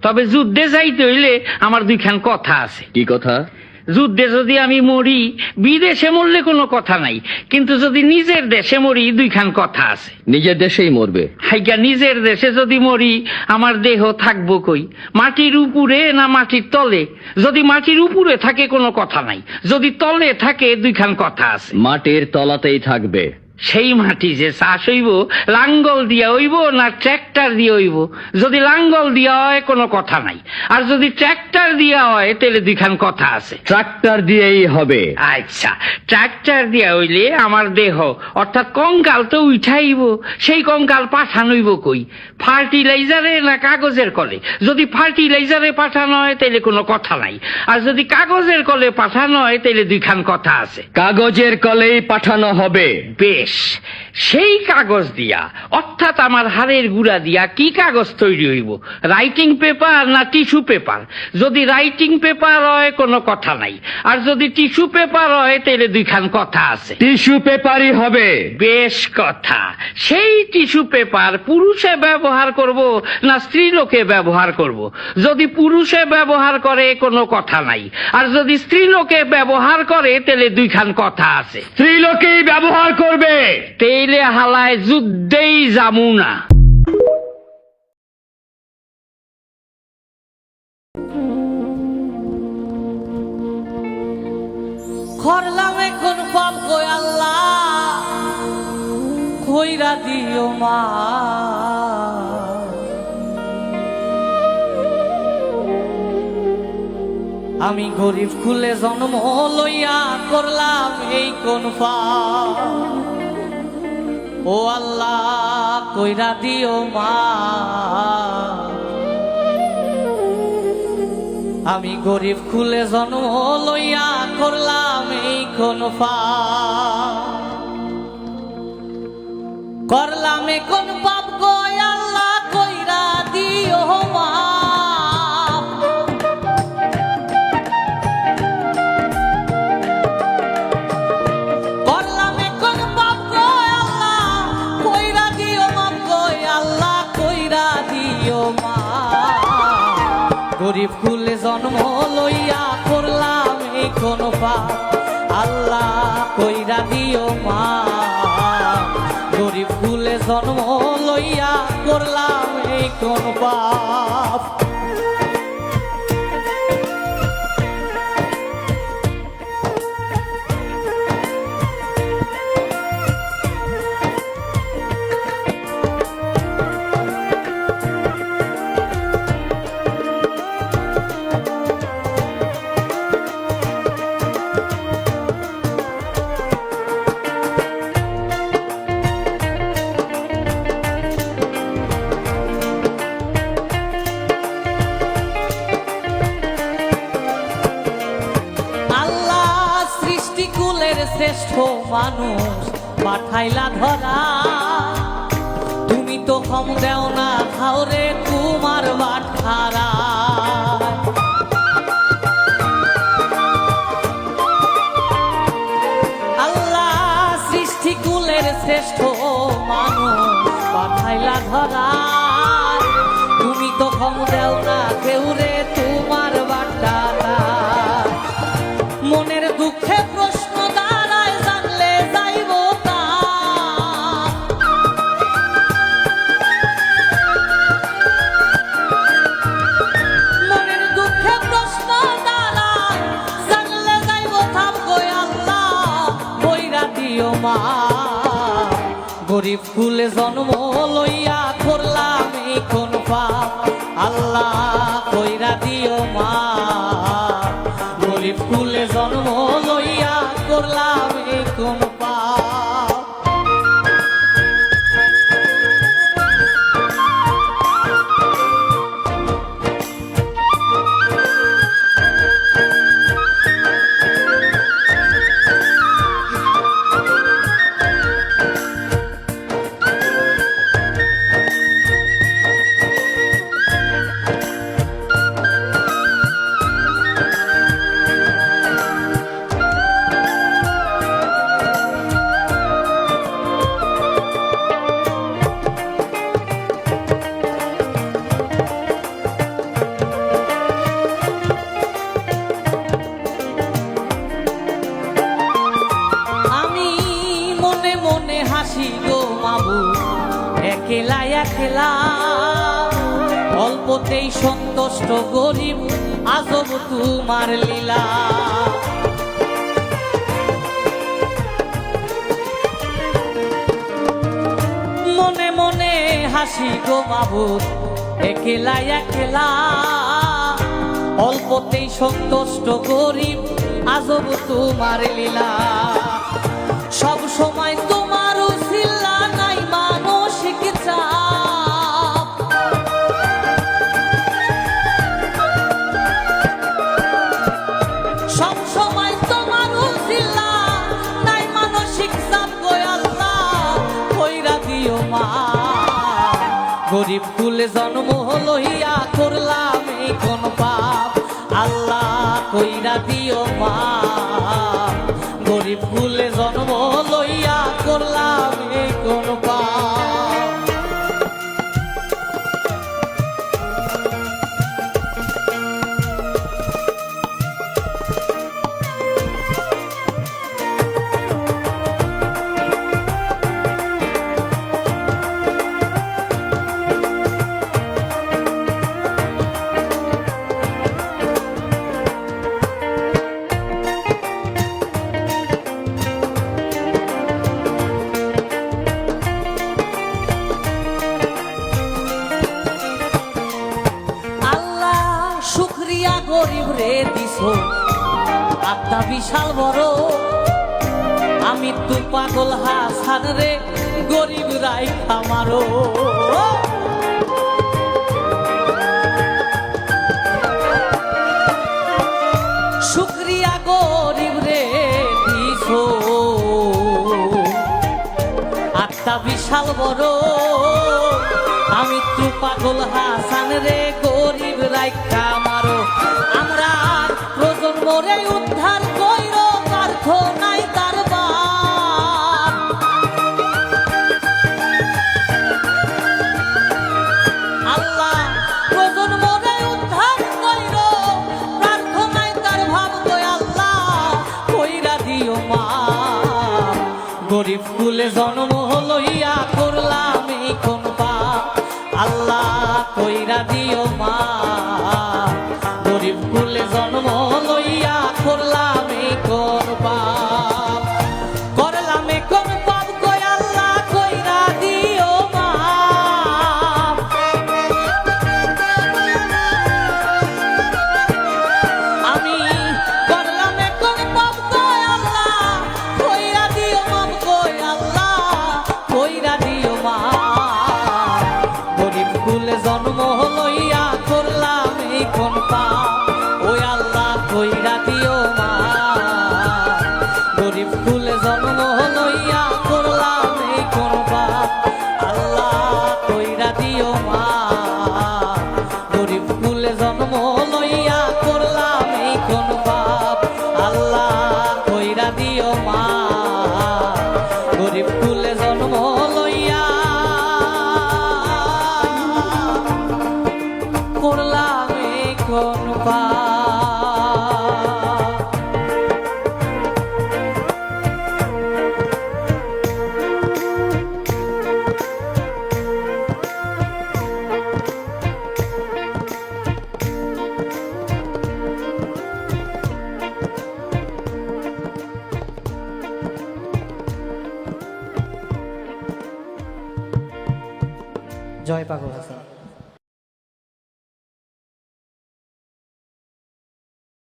তবে যুদ্ধে যাইতে হইলে আমার দুইখান কথা আছে। কি কথা? যুদ্ধে যদি আমি মরি, বিদেশে মরলে কোনো কথা নাই, কিন্তু যদি নিজের দেশে মরি দুইখান কথা আছে। নিজের দেশেই মরবে? হাইগা নিজের দেশে যদি মরি আমার দেহ থাকবো কই? মাটির উপরে না মাটির তলে? যদি মাটির উপরে থাকে কোনো কথা নাই, যদি তলে থাকে দুইখান কথা আছে। মাটির তলাতেই থাকবে। সেই মাটি যে চাষ হইব লাঙ্গল দিয়া হইব না ট্র্যাক্টর দিয়ে হইব? যদি লাঙ্গল দিয়া হয় কোনো কথা নাই, আর যদি ট্র্যাক্টর দিয়া হয় তাহলে দুইখান কথা আছে। ট্রাক্টর দিয়েই হবে। আচ্ছা, ট্র্যাক্টর দিয়া হইলে আমার দেহ অর্থাৎ কঙ্কাল তো উঠাইব, সেই কঙ্কাল পাঠানো হইব কই? ফার্টিলাইজারে না কাগজের কলে? যদি ফার্টিলাইজারে পাঠানো হয় তাহলে কোনো কথা নাই, আর যদি কাগজের কলে পাঠানো হয় তাহলে দুইখান কথা আছে। কাগজের কলেই পাঠানো হবে। বেশ, সেই কাগজ দিয়া অর্থাৎ আমার হাড়ের গুড়া দিয়া কি কাগজ তৈরি হইব? রাইটিং পেপার না টিস্যু পেপার? যদি রাইটিং পেপার হয় কোনো কথা নাই, আর যদি টিস্যু পেপার হয় তাহলে দুইখান কথা আছে। টিস্যু পেপারই হবে। বেশ কথা, সেই টিস্যু পেপার পুরুষে ব্যবহার করব না স্ত্রী লোকে ব্যবহার করব? যদি পুরুষে ব্যবহার করে কোনো কথা নাই, আর যদি স্ত্রী লোকে ব্যবহার করে তাহলে দুইখান কথা আছে। স্ত্রী লোকেই ব্যবহার করবে। তেইলে হালায় যুদ্ধেই যামু না। করলাম এখন পাপ কই আল্লাহ কইরা দিও মা। আমি গরিব কুলে জন্ম লইয়া করলাম এই কোন পাপ, ও আল্লাহ কইরা দিও মা। আমি গরিব কুলে জন্ম লইয়া করলাম এই কোন পাপ, করলাম কোন পাপ কই আল্লাহ কইরা দিও মা। করলাম কোন পাপ কই আল্লাহ কইরা দিও মা, কই আল্লাহ কইরা দিও মা। গরিব কুলে জন্ম লইয়া করলাম এই কোন পাপ, আল্লাহ কইরা দিও মা। গরিব কুলে জন্ম লইয়া করলাম এই কোন পাপ। শ্রেষ্ঠ মানুষ পাঠাইলা ধরা, তুমি তো কম দেও না খাওরে তোমার বাটখারা। আল্লাহ সৃষ্টি কুলের শ্রেষ্ঠ মানুষ পাঠাইলা ধরা, তুমি তো কম দেও না কেউরে তোমার বাটখারা। মনের দুঃখে প্রশ্ন গরিব কুলে জন্ম লইয়া করলাম এই কোন পাপ, আল্লাহ কইরা দিও মা। গরিব কুলে জন্ম লইয়া করলাম এই কোন পাপ। একলা একলা অল্পতেই সন্তুষ্ট গরিব আজব তোমার লীলা মনে মনে হাসি গো মাবুদ একলা একলা অল্পতেই সন্তুষ্ট গরিব আজব তোমার লীলা সব সময় তোমার উসিলা নাই মানসিক চাপ সব সময় তোমার উসিলা নাই মানসিক চাপ গো আল্লাহ কইরা দিও মা গরিব কুলে জন্ম লইয়া করলাম এই কোন পাপ আল্লাহ কইরা দিও মা গরিব কুলে জন্ম লইয়া করলাম এই কোন পাপ গরিব রে দিছো আত্মা বিশাল বড় আমি তো পাগল হাসান রে গরিব রাই আমারো শুক্রিয়া গরিব রে দিছো আত্মা বিশাল বড় আমি তো পাগল হাসান রে গরিব রাই আমারো আমরা প্রজন্মরে উদ্ধার কইর প্রার্থনাই তার বাপ আল্লাহ প্রজন্মরে উদ্ধার কইর প্রার্থনাই তার ভাব গো আল্লাহ কইরা দিও মা গরিব কুলে জন্ম লইয়া করলাম এই কোন পাপ আল্লাহ কইরা দিও মা গরিব কুলে জন্ম লইয়া করলাম এই কোন পাপ করলাম এই কোন পাপ কই আল্লাহ কইরা দিও মা আমি করলাম এই কোন পাপ কই আল্লাহ কইরা দিও মাপ কই আল্লাহ কইরা দিও মা গরিব কুলে জন্ম লইয়া করলাম এই কোন পাপ ওই আল্লাহ কইরা দিও মা গরিব কুলে জন্ম লইয়া করলাম এই কোন পাপ আল্লাহ কইরা দিও মা গরিব কুলে জন্ম লইয়া করলাম এই কোন পাপ আল্লাহ কইরা দিও মা গরিব কুলে জন্ম লইয়া করলাম এই কোন পাপ জয় পাগল হাসান।